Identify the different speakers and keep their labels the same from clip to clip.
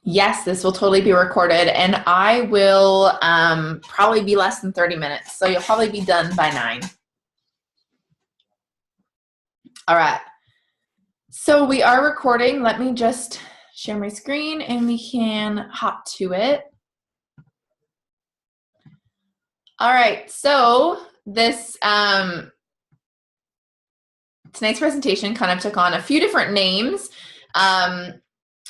Speaker 1: Yes, this will totally be recorded, and I will probably be less than 30 minutes, so you'll probably be done by 9. All right, so we are recording. Let me just share my screen and we can hop to it. All right, so this tonight's presentation kind of took on a few different names,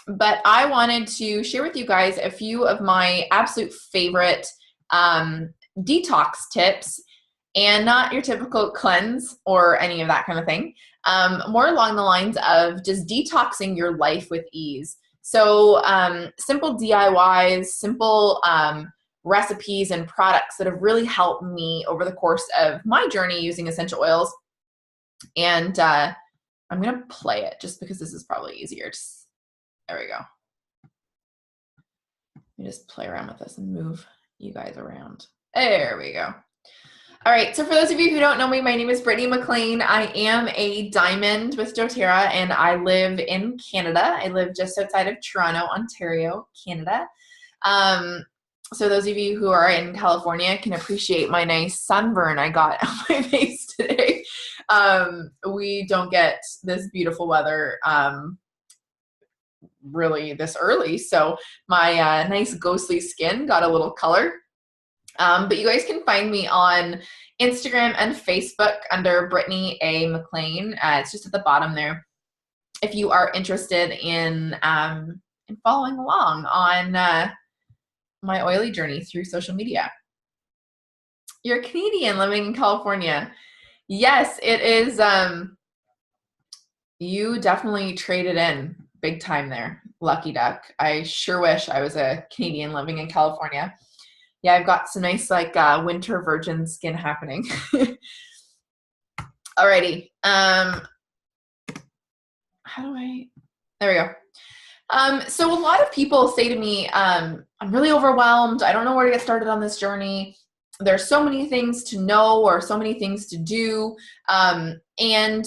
Speaker 1: but I wanted to share with you guys a few of my absolute favorite detox tips, and not your typical cleanse or any of that kind of thing. More along the lines of just detoxing your life with ease. So simple DIYs, simple recipes and products that have really helped me over the course of my journey using essential oils. And I'm going to play it just because this is probably easier. There we go. Let me just play around with this and move you guys around. There we go. All right, so for those of you who don't know me, my name is Brittany McLean. I am a diamond with doTERRA, and I live in Canada. I live just outside of Toronto, Ontario, Canada. So those of you who are in California can appreciate my nice sunburn I got on my face today. We don't get this beautiful weather really this early, so my nice ghostly skin got a little color. But you guys can find me on Instagram and Facebook under Brittany A. McLean. It's just at the bottom there. If you are interested in following along on my oily journey through social media. You're a Canadian living in California. Yes, it is. You definitely traded in big time there. Lucky duck. I sure wish I was a Canadian living in California. Yeah, I've got some nice like winter virgin skin happening. Alrighty. How do I? There we go. So a lot of people say to me, I'm really overwhelmed. I don't know where to get started on this journey. There's so many things to know or so many things to do. And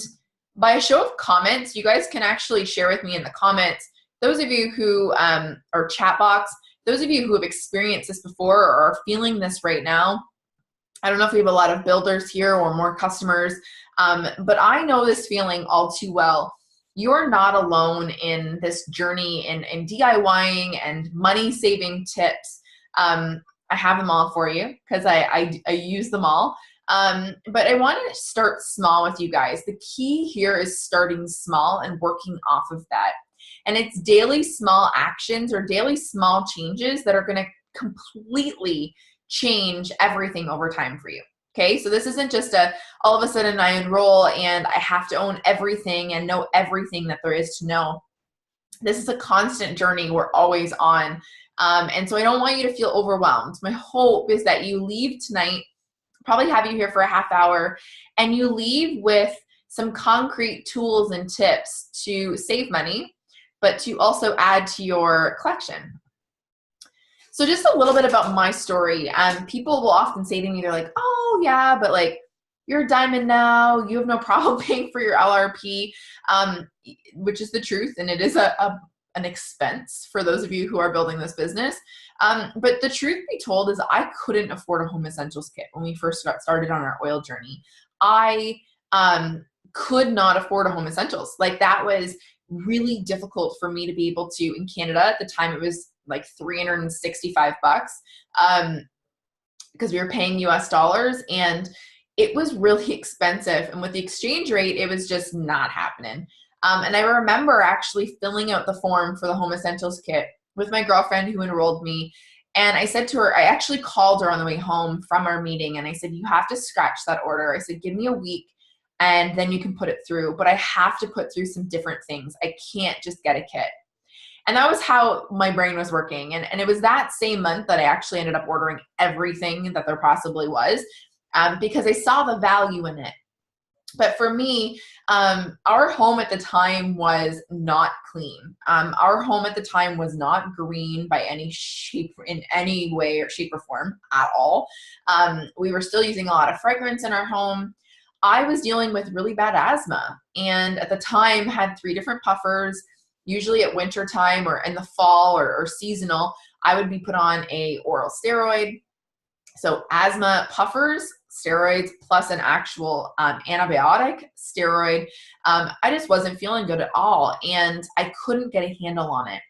Speaker 1: by a show of comments, you guys can actually share with me in the comments, those of you who, or chat box, those of you who have experienced this before or are feeling this right now. I don't know if we have a lot of builders here or more customers, but I know this feeling all too well. You're not alone in this journey in DIYing and money saving tips. I have them all for you because I use them all. But I wanted to start small with you guys. The key here is starting small and working off of that. And it's daily small actions or daily small changes that are going to completely change everything over time for you. Okay, so this isn't just all of a sudden I enroll and I have to own everything and know everything that there is to know. This is a constant journey we're always on. And so I don't want you to feel overwhelmed. My hope is that you leave tonight, probably have you here for a half hour, and you leave with some concrete tools and tips to save money, but to also add to your collection. So just a little bit about my story. People will often say to me, they're like, oh yeah, but like you're a diamond now, you have no problem paying for your LRP, which is the truth. And it is an expense for those of you who are building this business. But the truth be told is I couldn't afford a home essentials kit when we first got started on our oil journey. I could not afford a home essentials. Like that was really difficult for me to be able to, in Canada at the time, it was like $365 because we were paying US dollars and it was really expensive. And with the exchange rate, it was just not happening. And I remember actually filling out the form for the home essentials kit with my girlfriend who enrolled me. And I said to her, I actually called her on the way home from our meeting and I said, you have to scratch that order. I said, give me a week and then you can put it through, but I have to put through some different things. I can't just get a kit. And that was how my brain was working. And it was that same month that I actually ended up ordering everything that there possibly was because I saw the value in it. But for me, our home at the time was not clean. Our home at the time was not green by any shape, in any way or shape or form at all. We were still using a lot of fragrance in our home. I was dealing with really bad asthma and at the time had 3 different puffers, usually at winter time or in the fall or seasonal, I would be put on a oral steroid. So asthma puffers, steroids, plus an actual antibiotic steroid. I just wasn't feeling good at all, and I couldn't get a handle on it.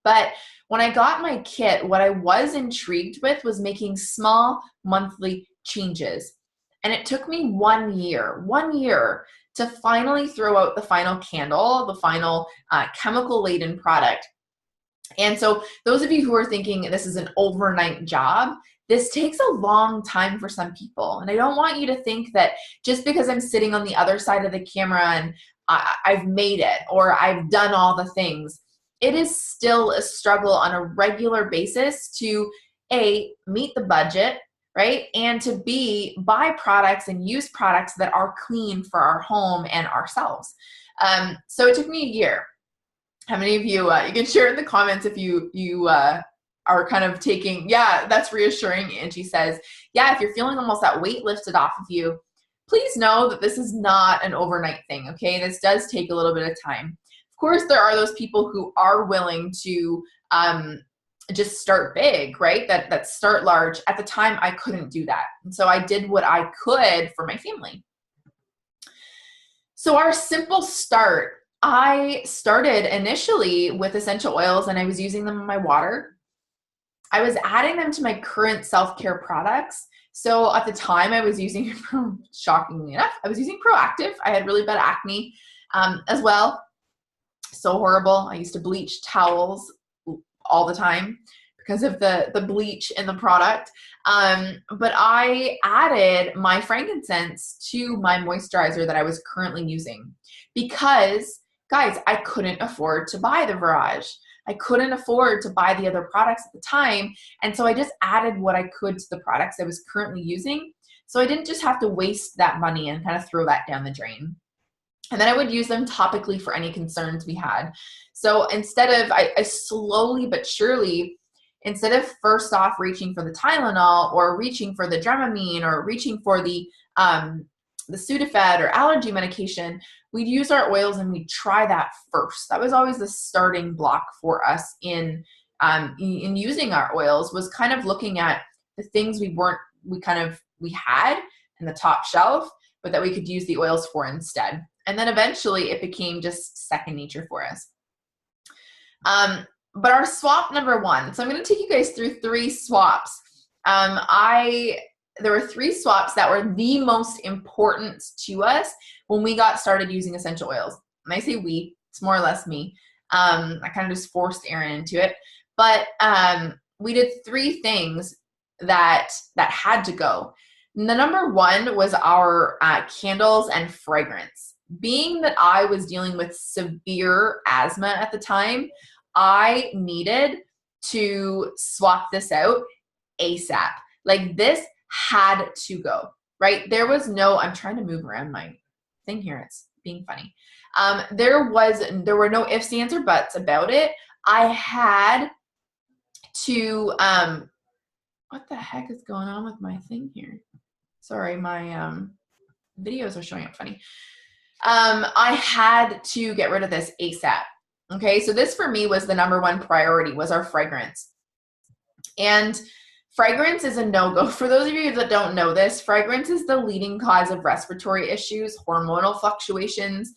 Speaker 1: But when I got my kit, what I was intrigued with was making small monthly changes. And it took me 1 year to finally throw out the final candle, the final chemical-laden product. And so those of you who are thinking this is an overnight job, this takes a long time for some people. And I don't want you to think that just because I'm sitting on the other side of the camera and I've made it or I've done all the things, it is still a struggle on a regular basis to A, meet the budget, right? And to B, buy products and use products that are clean for our home and ourselves. So it took me a year. How many of you, you can share in the comments if you are kind of taking, yeah, that's reassuring. Angie says, yeah, if you're feeling almost that weight lifted off of you, please know that this is not an overnight thing, okay? This does take a little bit of time. Of course, there are those people who are willing to just start big, right? That start large. At the time, I couldn't do that. And so I did what I could for my family. So our simple start, I started initially with essential oils and I was using them in my water. I was adding them to my current self-care products. So at the time I was using, shockingly enough, I was using Proactive. I had really bad acne as well. So horrible. I used to bleach towels all the time because of the bleach in the product. But I added my frankincense to my moisturizer that I was currently using because, guys, I couldn't afford to buy the Virage. I couldn't afford to buy the other products at the time. And so I just added what I could to the products I was currently using. So I didn't just have to waste that money and kind of throw that down the drain. And then I would use them topically for any concerns we had. So instead of, I slowly but surely, instead of first off reaching for the Tylenol or reaching for the Dramamine or reaching for the Sudafed or allergy medication, we'd use our oils and we'd try that first. That was always the starting block for us in using our oils, was kind of looking at the things we had in the top shelf, but that we could use the oils for instead. And then eventually it became just second nature for us. But our swap number one, so I'm going to take you guys through 3 swaps. There were 3 swaps that were the most important to us when we got started using essential oils. And I say we, it's more or less me. I kind of just forced Aaron into it. But we did 3 things that had to go. And the number 1 was our candles and fragrance. Being that I was dealing with severe asthma at the time, I needed to swap this out ASAP. Like, this had to go, right? There was no, I'm trying to move around my thing here. It's being funny. There were no ifs, ands, or buts about it. I had to, what the heck is going on with my thing here? Sorry, my videos are showing up funny. I had to get rid of this ASAP. Okay, so this for me was the number 1 priority, was our fragrance. And fragrance is a no-go. For those of you that don't know this, fragrance is the leading cause of respiratory issues, hormonal fluctuations,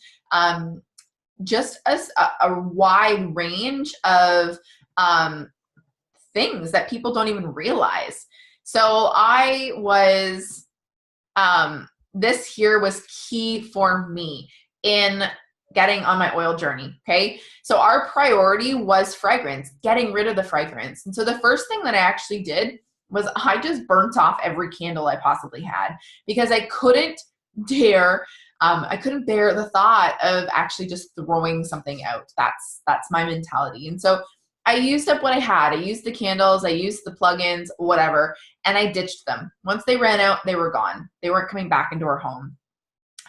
Speaker 1: just a wide range of things that people don't even realize. So I was, this here was key for me in getting on my oil journey, okay? So our priority was fragrance, getting rid of the fragrance. And so the first thing that I actually did was I just burnt off every candle I possibly had because I couldn't bear the thought of actually just throwing something out. That's my mentality. And so I used up what I had. I used the candles, I used the plugins, whatever, and I ditched them. Once they ran out, they were gone. They weren't coming back into our home.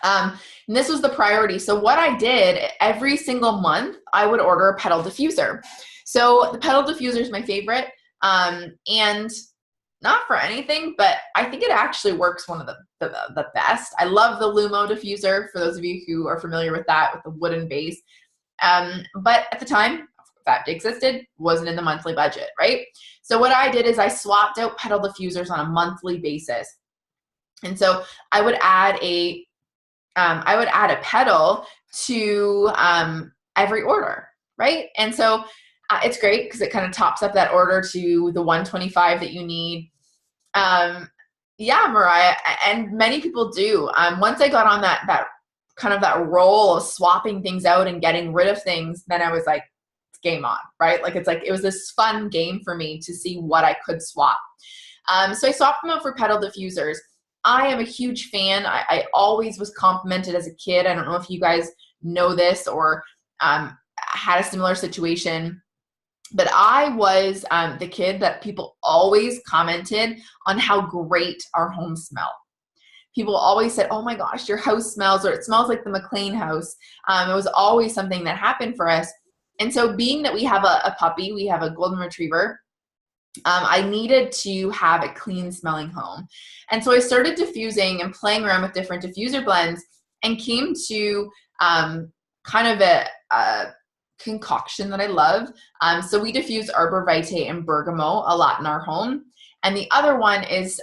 Speaker 1: And this was the priority. So what I did, every single month, I would order a petal diffuser. So the petal diffuser is my favorite, and not for anything, but I think it actually works one of the best. I love the Lumo diffuser, for those of you who are familiar with that, with the wooden base. But at the time, that existed, wasn't in the monthly budget, right? So what I did is I swapped out pedal diffusers on a monthly basis. And so I would add a pedal to every order, right? And so it's great because it kind of tops up that order to the 125 that you need. Yeah, Mariah, and many people do. Once I got on that kind of that role of swapping things out and getting rid of things, then I was like, it's game on, right? Like it was this fun game for me to see what I could swap. So I swapped them out for pedal diffusers. I am a huge fan. I always was complimented as a kid. I don't know if you guys know this or had a similar situation, but I was the kid that people always commented on how great our home smelled. People always said, oh my gosh, your house smells, or it smells like the McLean house. It was always something that happened for us. And so being that we have a puppy, we have a golden retriever, I needed to have a clean smelling home. And so I started diffusing and playing around with different diffuser blends and came to kind of a concoction that I love. So we diffuse Arbor Vitae and bergamot a lot in our home. And the other one is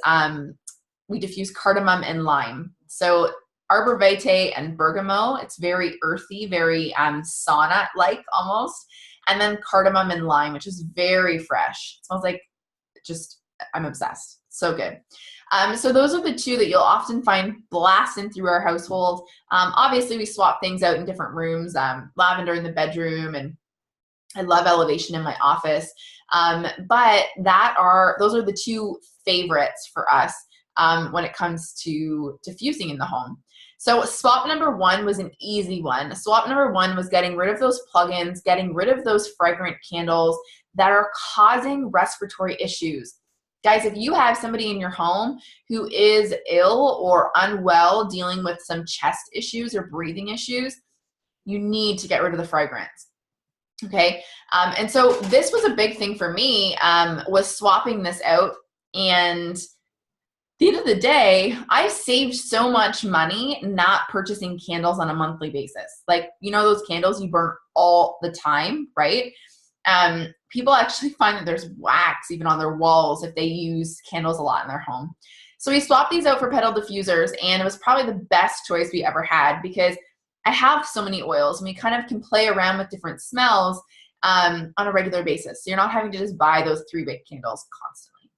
Speaker 1: we diffuse cardamom and lime. So Arbor Vitae and bergamot, it's very earthy, very sauna-like almost. And then cardamom and lime, which is very fresh. It smells like I'm obsessed. So good. So those are the two that you'll often find blasting through our household. Obviously, we swap things out in different rooms, lavender in the bedroom, and I love elevation in my office. But those are the two favorites for us when it comes to diffusing in the home. So swap number one was an easy one. Swap number one was getting rid of those plugins, getting rid of those fragrant candles that are causing respiratory issues. Guys, if you have somebody in your home who is ill or unwell, dealing with some chest issues or breathing issues, you need to get rid of the fragrance. Okay, and so this was a big thing for me, was swapping this out. And at the end of the day, I saved so much money not purchasing candles on a monthly basis. Like, you know, those candles you burn all the time, right? People actually find that there's wax even on their walls if they use candles a lot in their home. So we swapped these out for pedal diffusers, and it was probably the best choice we ever had because I have so many oils and we kind of can play around with different smells on a regular basis. So you're not having to just buy those 3-wick candles constantly.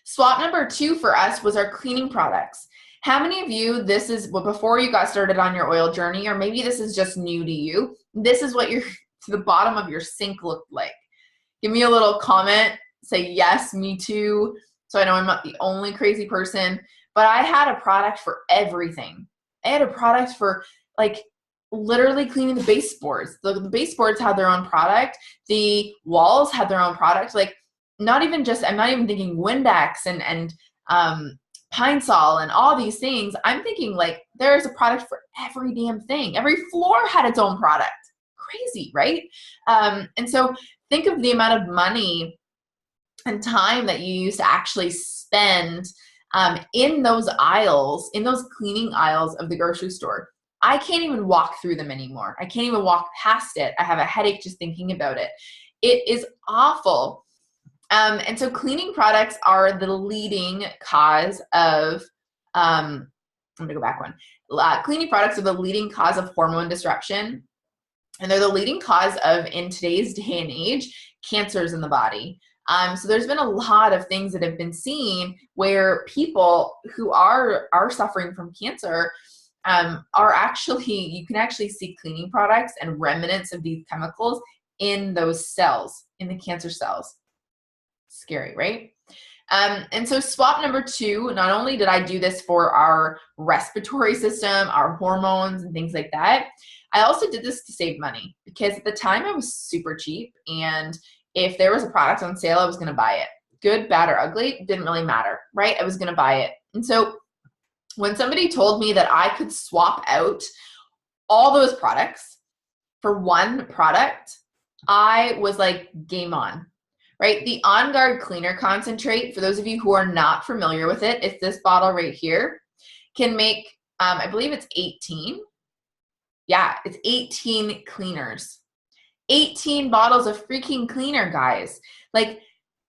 Speaker 1: Swap number two for us was our cleaning products. How many of you, this is before you got started on your oil journey, or maybe this is just new to you, this is what the bottom of your sink looked like? Give me a little comment, say yes, me too, so I know I'm not the only crazy person. But I had a product for everything. I had a product for like literally cleaning the baseboards. The baseboards had their own product. The walls had their own product. Like I'm not even thinking Windex and Pine Sol and all these things. I'm thinking like there's a product for every damn thing. Every floor had its own product. Crazy, right? And so think of the amount of money and time that you used to actually spend in those aisles, in those cleaning aisles of the grocery store. I can't even walk through them anymore. I can't even walk past it. I have a headache just thinking about it. It is awful. And so cleaning products are the leading cause of, I'm going to go back one. Cleaning products are the leading cause of hormone disruption. And they're the leading cause of, in today's day and age, cancers in the body. So there's been a lot of things that have been seen where people who are suffering from cancer are actually, you can actually see cleaning products and remnants of these chemicals in those cells, in the cancer cells. Scary, right? And so swap number two, not only did I do this for our respiratory system, our hormones and things like that, I also did this to save money because at the time I was super cheap, and if there was a product on sale, I was going to buy it. Good, bad, or ugly, didn't really matter, right? I was going to buy it. And so when somebody told me that I could swap out all those products for one product, I was like, game on. Right? The On Guard Cleaner Concentrate, for those of you who are not familiar with it, it's this bottle right here, can make, I believe it's 18 Yeah, it's 18 cleaners. 18 bottles of freaking cleaner, guys. Like,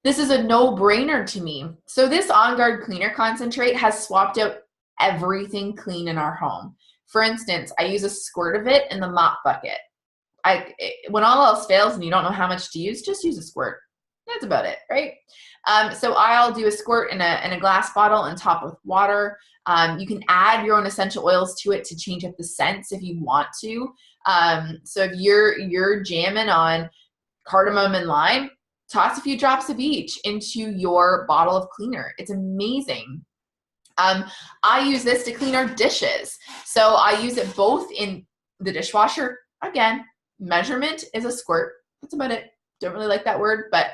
Speaker 1: this is a no-brainer to me. So this On Guard Cleaner Concentrate has swapped out everything clean in our home. For instance, I use a squirt of it in the mop bucket. When all else fails and you don't know how much to use, just use a squirt. That's about it, right? So I'll do a squirt in a glass bottle and top with water. You can add your own essential oils to it to change up the scents if you want to. So if you're jamming on cardamom and lime, toss a few drops of each into your bottle of cleaner. It's amazing. I use this to clean our dishes. So I use it both in the dishwasher. Again, measurement is a squirt. That's about it. Don't really like that word, but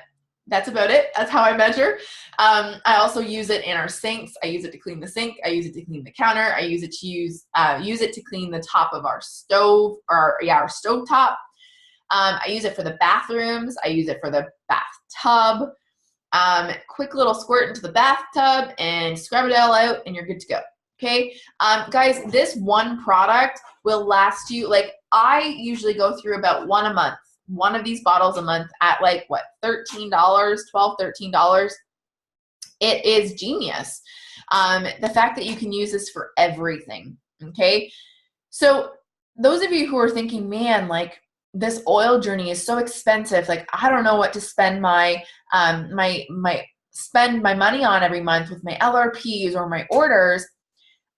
Speaker 1: that's about it. That's how I measure. I also use it in our sinks. I use it to clean the sink. I use it to clean the counter. I use it to use it to clean the top of our stove, our stove top. I use it for the bathrooms. I use it for the bathtub. Quick little squirt into the bathtub and scrub it all out and you're good to go. Okay. Guys, this one product will last you, like, I usually go through about one a month. One of these bottles a month at like what, $13, $12, $13. It is genius. The fact that you can use this for everything. Okay. So those of you who are thinking, man, like this oil journey is so expensive. Like, I don't know what to spend my money on every month with my LRPs or my orders.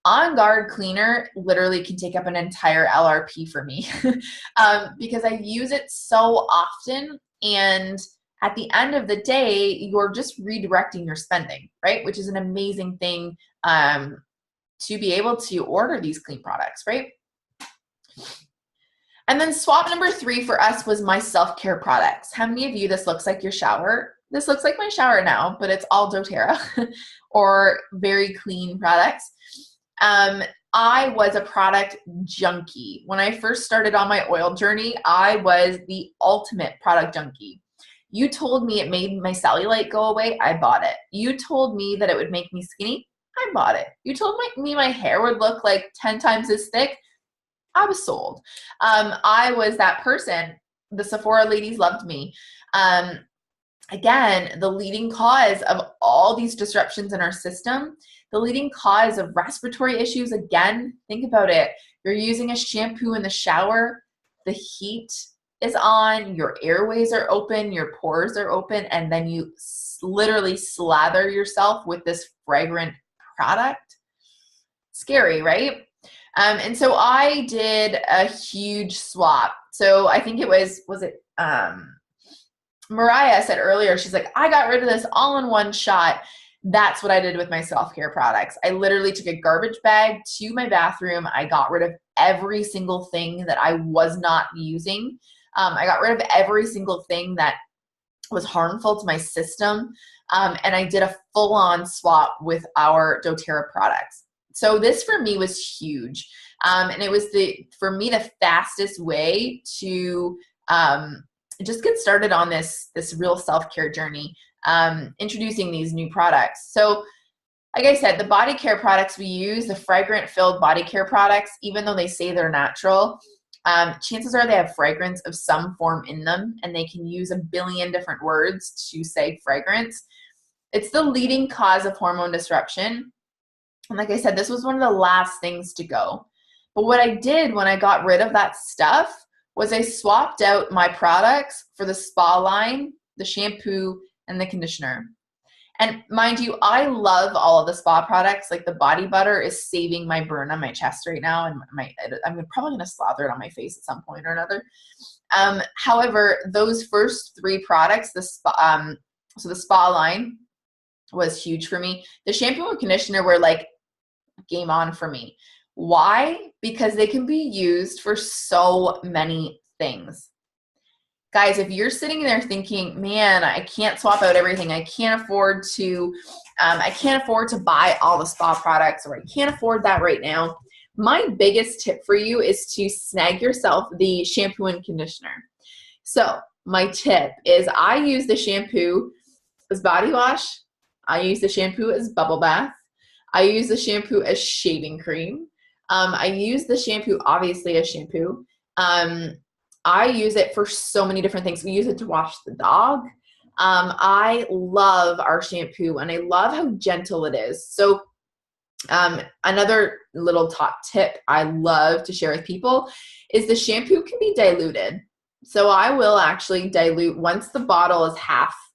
Speaker 1: On Guard Cleaner literally can take up an entire LRP for me because I use it so often, and at the end of the day, you're just redirecting your spending, right? Which is an amazing thing to be able to order these clean products, right? And then swap number 3 for us was my self-care products. How many of you, this looks like your shower? This looks like my shower now, but it's all doTERRA or very clean products. I was a product junkie. When I first started on my oil journey, I was the ultimate product junkie. You told me it made my cellulite go away, I bought it. You told me that it would make me skinny, I bought it. You told me my hair would look like 10 times as thick, I was sold. I was that person. The Sephora ladies loved me. Again, the leading cause of all these disruptions in our system, the leading cause of respiratory issues, again, think about it. You're using a shampoo in the shower, the heat is on, your airways are open, your pores are open, and then you literally slather yourself with this fragrant product. Scary, right? And so I did a huge swap. So I think it was it Mariah said earlier, she's like, I got rid of this all in one shot. That's what I did with my self-care products. I literally took a garbage bag to my bathroom. I got rid of every single thing that I was not using. I got rid of every single thing that was harmful to my system. And I did a full-on swap with our doTERRA products. So this for me was huge. And it was for me, the fastest way to just get started on this real self-care journey, introducing these new products. So like I said, the body care products we use, the fragrant filled body care products, even though they say they're natural, chances are they have fragrance of some form in them, and they can use a billion different words to say fragrance. It's the leading cause of hormone disruption. And like I said, this was one of the last things to go. But what I did when I got rid of that stuff was I swapped out my products for the spa line, the shampoo, and the conditioner. And mind you, I love all of the spa products. Like the body butter is saving my burn on my chest right now, and I'm probably going to slather it on my face at some point or another. However, those first 3 products, so the spa line was huge for me. The shampoo and conditioner were like game on for me. Why? Because they can be used for so many things. Guys, if you're sitting there thinking, man, I can't swap out everything. I can't afford to buy all the spa products, or I can't afford that right now. My biggest tip for you is to snag yourself the shampoo and conditioner. So my tip is I use the shampoo as body wash. I use the shampoo as bubble bath. I use the shampoo as shaving cream. I use the shampoo obviously as shampoo. I use it for so many different things. We use it to wash the dog. I love our shampoo, and I love how gentle it is. So another little top tip I love to share with people is the shampoo can be diluted. So I will actually dilute once the bottle is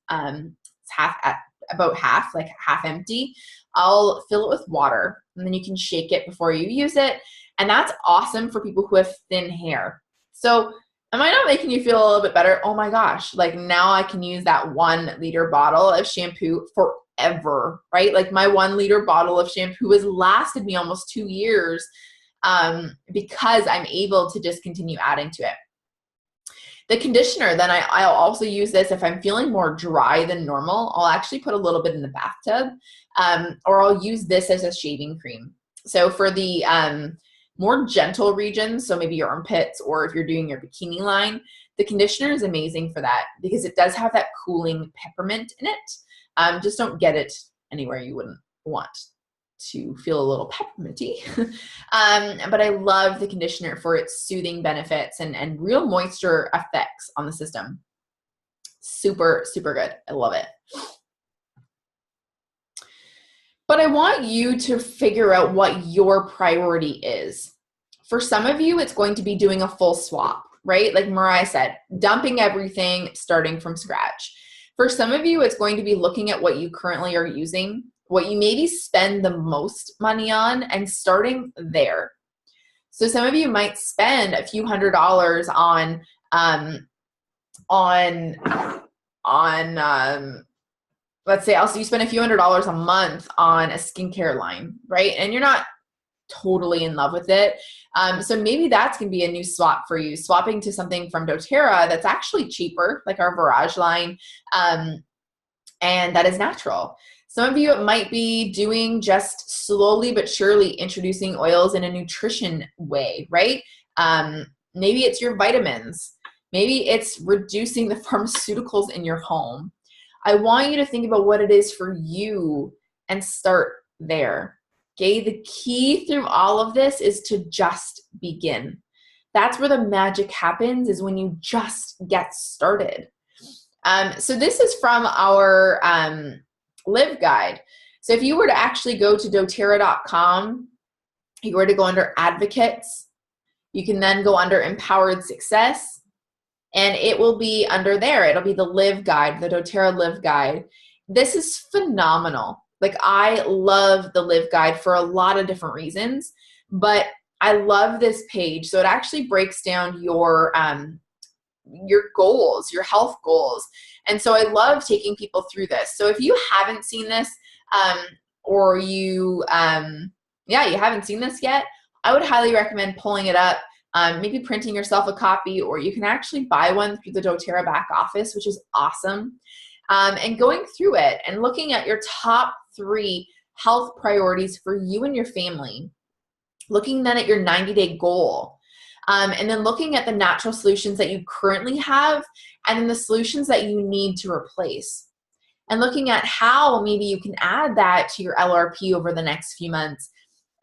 Speaker 1: about half, like half empty. I'll fill it with water, and then you can shake it before you use it. And that's awesome for people who have thin hair. So am I not making you feel a little bit better? Oh my gosh, like now I can use that 1 liter bottle of shampoo forever, right? Like my 1 liter bottle of shampoo has lasted me almost 2 years because I'm able to just continue adding to it. The conditioner, then I'll also use this if I'm feeling more dry than normal. I'll actually put a little bit in the bathtub, or I'll use this as a shaving cream. So for the more gentle regions, so maybe your armpits, or if you're doing your bikini line, the conditioner is amazing for that because it does have that cooling peppermint in it. Just don't get it anywhere you wouldn't want to feel a little pepperminty. But I love the conditioner for its soothing benefits and real moisture effects on the system. Super, super good. I love it. But I want you to figure out what your priority is. For some of you, it's going to be doing a full swap, right? Like Mariah said, dumping everything, starting from scratch. For some of you, it's going to be looking at what you currently are using, what you maybe spend the most money on, and starting there. So some of you might spend a few $100s on let's say also you spend a few $100s a month on a skincare line, right? And you're not totally in love with it. So maybe that's going to be a new swap for you, swapping to something from doTERRA that's actually cheaper, like our Virage line, and that is natural. Some of you, it might be doing just slowly but surely introducing oils in a nutrition way, right? Maybe it's your vitamins. Maybe it's reducing the pharmaceuticals in your home. I want you to think about what it is for you and start there. Okay, the key through all of this is to just begin. That's where the magic happens, is when you just get started. So this is from our Live Guide. So if you were to actually go to doTERRA.com, you were to go under Advocates, you can then go under Empowered Success, and it will be under there. It'll be the Live Guide, the doTERRA Live Guide. This is phenomenal. Like, I love the Live Guide for a lot of different reasons, but I love this page. So it actually breaks down your goals, your health goals. And so I love taking people through this. So if you haven't seen this, or you haven't seen this yet, I would highly recommend pulling it up, maybe printing yourself a copy, or you can actually buy one through the doTERRA back office, which is awesome. And going through it and looking at your top 3 health priorities for you and your family, looking then at your 90-day goal, and then looking at the natural solutions that you currently have, and then the solutions that you need to replace, and looking at how maybe you can add that to your LRP over the next few months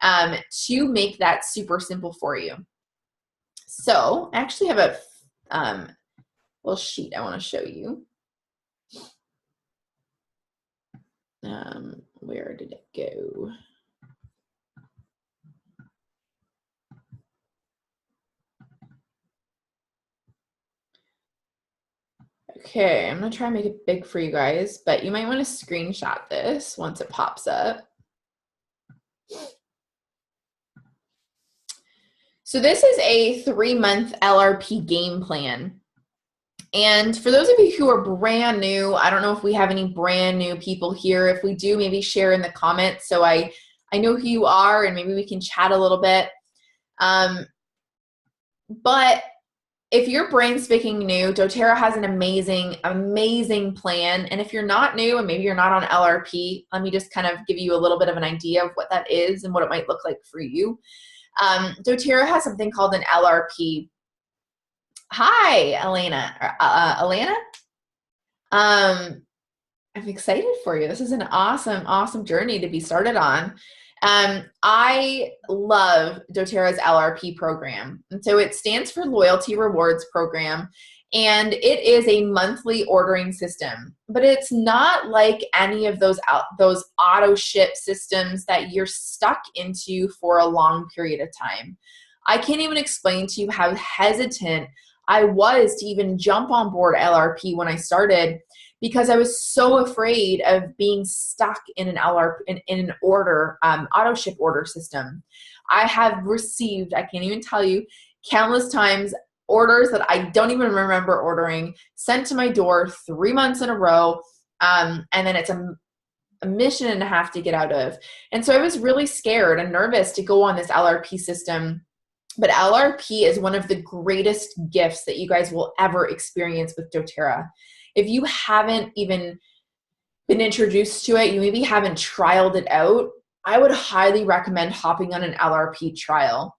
Speaker 1: to make that super simple for you. So I actually have a little sheet I want to show you. Where did it go? Okay, I'm gonna try and make it big for you guys, but you might want to screenshot this once it pops up. So this is a 3-month LRP game plan. And for those of you who are brand new, I don't know if we have any brand new people here. If we do, maybe share in the comments so I know who you are, and maybe we can chat a little bit. But if you're brain speaking new, doTERRA has an amazing, amazing plan. And if you're not new and maybe you're not on LRP, let me just kind of give you a little bit of an idea of what that is and what it might look like for you. doTERRA has something called an LRP. Hi, Elena. Elena? I'm excited for you. This is an awesome, awesome journey to be started on. I love doTERRA's LRP program. And so it stands for Loyalty Rewards Program. And it is a monthly ordering system, but it's not like any of those auto ship systems that you're stuck into for a long period of time. I can't even explain to you how hesitant I was to even jump on board LRP when I started, because I was so afraid of being stuck in an LRP, in an order, auto ship order system. I have received, I can't even tell you, countless times orders that I don't even remember ordering sent to my door 3 months in a row. And then it's a mission and a half to get out of. And so I was really scared and nervous to go on this LRP system. But LRP is one of the greatest gifts that you guys will ever experience with doTERRA. If you haven't even been introduced to it, you maybe haven't trialed it out, I would highly recommend hopping on an LRP trial.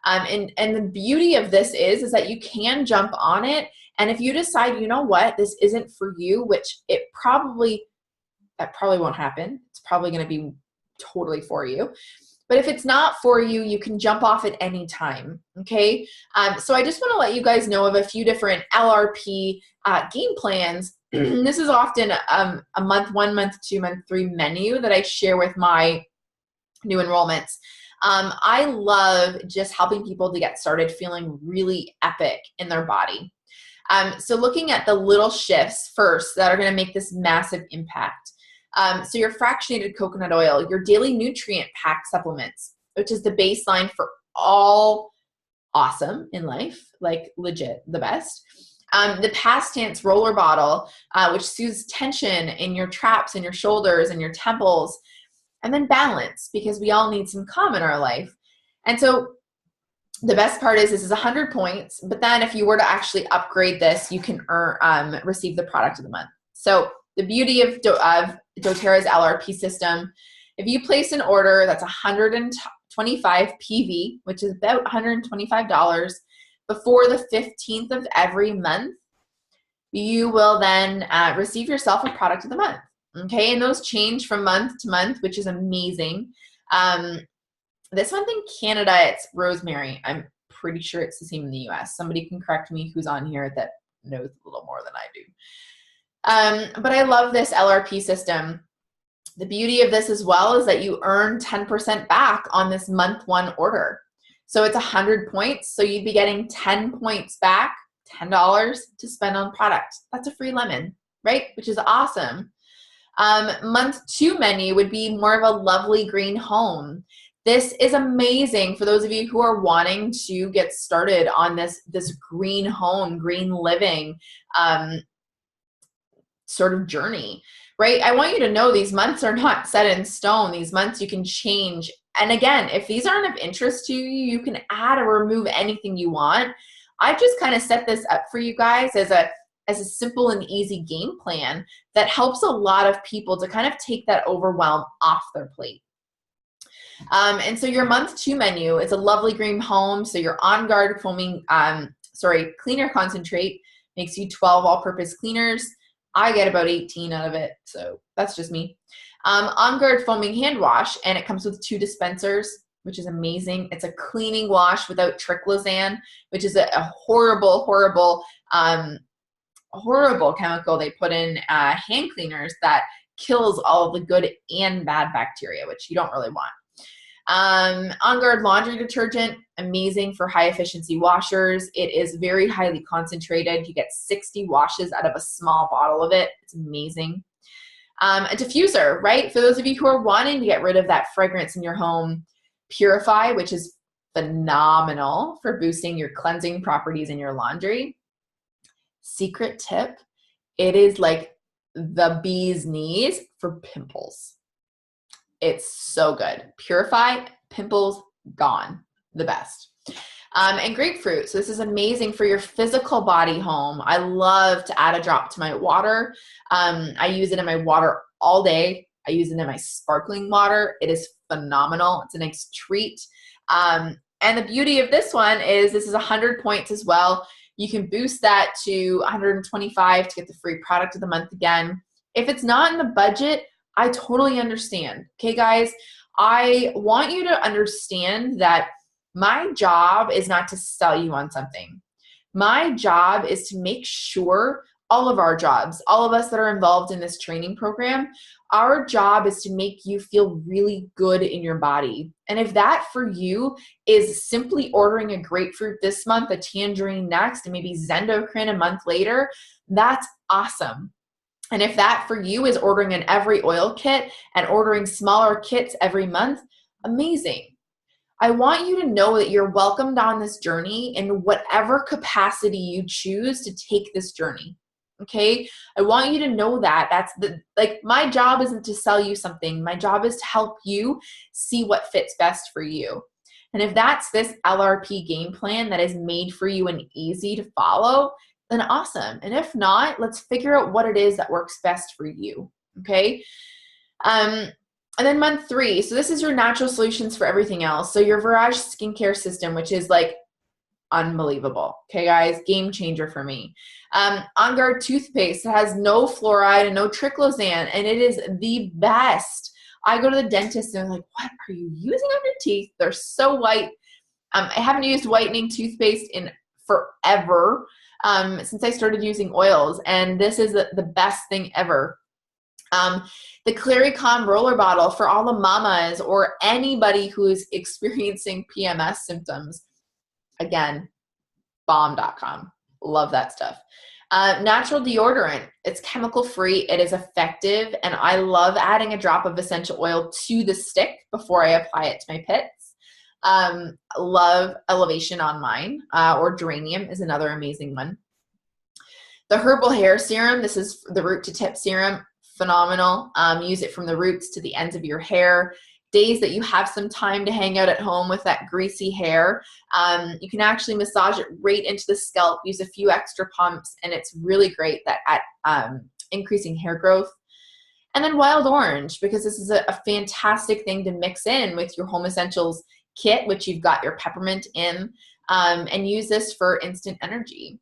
Speaker 1: And the beauty of this is that you can jump on it. And if you decide, you know what, this isn't for you, which that probably won't happen. It's probably going to be totally for you. But if it's not for you, you can jump off at any time, okay? So I just want to let you guys know of a few different LRP game plans. This is often a month 1, month 2, month 3 menu that I share with my new enrollments. I love just helping people to get started feeling really epic in their body. So looking at the little shifts first that are going to make this massive impact. So your fractionated coconut oil, your daily nutrient pack supplements, which is the baseline for all awesome in life, like legit the best. The past tense roller bottle, which soothes tension in your traps and your shoulders and your temples. And then balance, because we all need some calm in our life. And so the best part is this is 100 points, but then if you were to actually upgrade this, you can receive the product of the month. So the beauty of doTERRA's LRP system, if you place an order that's 125 PV, which is about $125, before the 15th of every month, you will then receive yourself a product of the month. Okay, and those change from month to month, which is amazing. This month in Canada, it's rosemary. I'm pretty sure it's the same in the US. Somebody can correct me who's on here that knows a little more than I do. But I love this LRP system. The beauty of this as well is that you earn 10% back on this month 1 order. So it's 100 points. So you'd be getting 10 points back, $10 to spend on product. That's a free lemon, right? Which is awesome. Month 2 menu would be more of a lovely green home. This is amazing for those of you who are wanting to get started on this green home, green living sort of journey, right? I want you to know these months are not set in stone. These months you can change. And again, if these aren't of interest to you, you can add or remove anything you want. I've just kind of set this up for you guys as a simple and easy game plan that helps a lot of people to kind of take that overwhelm off their plate. And so your month 2 menu is a lovely green home. So your On Guard foaming, cleaner concentrate makes you 12 all-purpose cleaners. I get about 18 out of it, so that's just me. On Guard foaming hand wash, and it comes with 2 dispensers, which is amazing. It's a cleaning wash without triclosan, which is a horrible chemical they put in hand cleaners that kills all of the good and bad bacteria, which you don't really want. On Guard laundry detergent, amazing for high efficiency washers. It is very highly concentrated. You get 60 washes out of a small bottle of it. It's amazing. A diffuser, right? For those of you who are wanting to get rid of that fragrance in your home, Purify, which is phenomenal for boosting your cleansing properties in your laundry. Secret tip, it is like the bee's knees for pimples. It's so good. Purify, pimples gone, the best. And grapefruit. So this is amazing for your physical body home. I love to add a drop to my water. I use it in my water all day. I use it in my sparkling water. It is phenomenal. It's a nice treat. And the beauty of this one is this is 100 points as well. You can boost that to 125 to get the free product of the month again. If it's not in the budget, I totally understand. Okay, guys, I want you to understand that my job is not to sell you on something. My job is to make sure, all of our jobs, all of us that are involved in this training program, our job is to make you feel really good in your body. And if that for you is simply ordering a grapefruit this month, a tangerine next, and maybe Zendocrine a month later, that's awesome. And if that for you is ordering an every oil kit and ordering smaller kits every month, amazing. I want you to know that you're welcomed on this journey in whatever capacity you choose to take this journey. Okay? I want you to know that my job isn't to sell you something. My job is to help you see what fits best for you. And if that's this LRP game plan that is made for you and easy to follow, then awesome. And if not, let's figure out what it is that works best for you. Okay? And then month 3, so this is your natural solutions for everything else. So your Virage skincare system, which is like unbelievable. Okay, guys, game changer for me. On Guard toothpaste that has no fluoride and no triclosan, and it is the best. I go to the dentist and they're like, what are you using on your teeth? They're so white. I haven't used whitening toothpaste in forever, since I started using oils, and this is the best thing ever. The Claricon roller bottle for all the mamas or anybody who is experiencing PMS symptoms. Again, bomb.com. Love that stuff. Natural deodorant. It's chemical free. It is effective. And I love adding a drop of essential oil to the stick before I apply it to my pits. Love Elevation on mine, or Geranium is another amazing one. The Herbal Hair Serum. This is the root to tip serum. Phenomenal. Use it from the roots to the ends of your hair. Days that you have some time to hang out at home with that greasy hair, you can actually massage it right into the scalp, use a few extra pumps, and it's really great at increasing hair growth. And then Wild Orange, because this is a fantastic thing to mix in with your Home Essentials kit, which you've got your peppermint in, and use this for instant energy.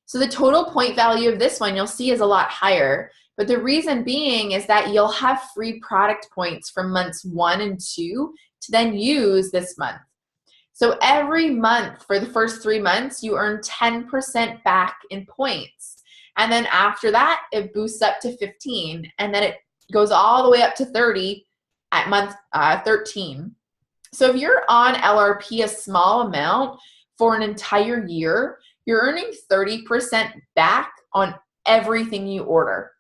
Speaker 1: So the total point value of this one you'll see is a lot higher. But the reason being is that you'll have free product points from months 1 and 2 to then use this month. So every month for the first 3 months, you earn 10% back in points. And then after that, it boosts up to 15. And then it goes all the way up to 30 at month 13. So if you're on LRP a small amount for an entire year, you're earning 30% back on everything you order.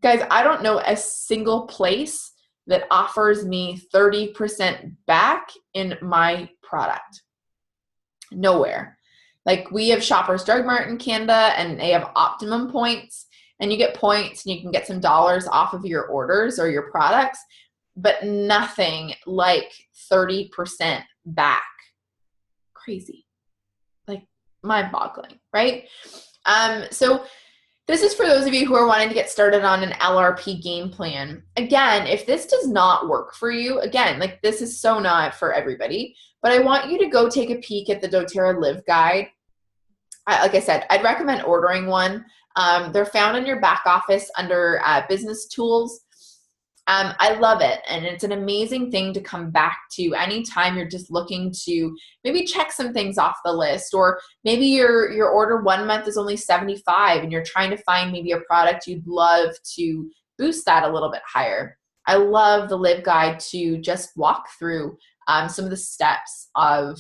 Speaker 1: Guys, I don't know a single place that offers me 30% back in my product. Nowhere. Like, we have Shoppers Drug Mart in Canada, and they have optimum points, and you get points and you can get some dollars off of your orders or your products, but nothing like 30% back. Crazy. Like, mind-boggling, right? So this is for those of you who are wanting to get started on an LRP game plan. Again, if this does not work for you, again, like, this is so not for everybody, but I want you to go take a peek at the doTERRA Live Guide. Like I said, I'd recommend ordering one. They're found in your back office under business tools. I love it, and it's an amazing thing to come back to anytime you're just looking to maybe check some things off the list, or maybe your order 1 month is only 75 and you're trying to find maybe a product you'd love to boost that a little bit higher. I love the Live Guide to just walk through some of the steps of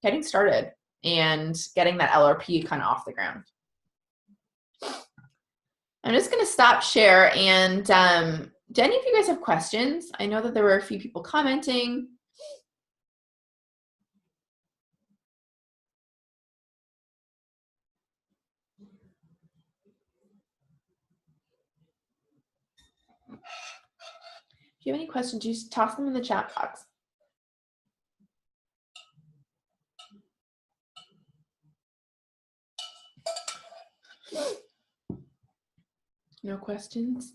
Speaker 1: getting started and getting that LRP kind of off the ground. I'm just going to stop share, and do any of you guys have questions? I know that there were a few people commenting. If you have any questions, just toss them in the chat box. No questions?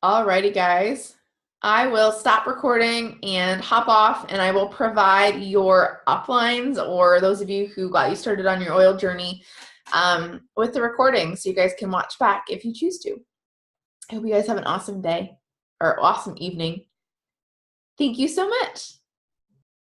Speaker 1: Alrighty, guys. I will stop recording and hop off, and I will provide your uplines, or those of you who got you started on your oil journey, with the recording so you guys can watch back if you choose to. I hope you guys have an awesome day or awesome evening. Thank you so much.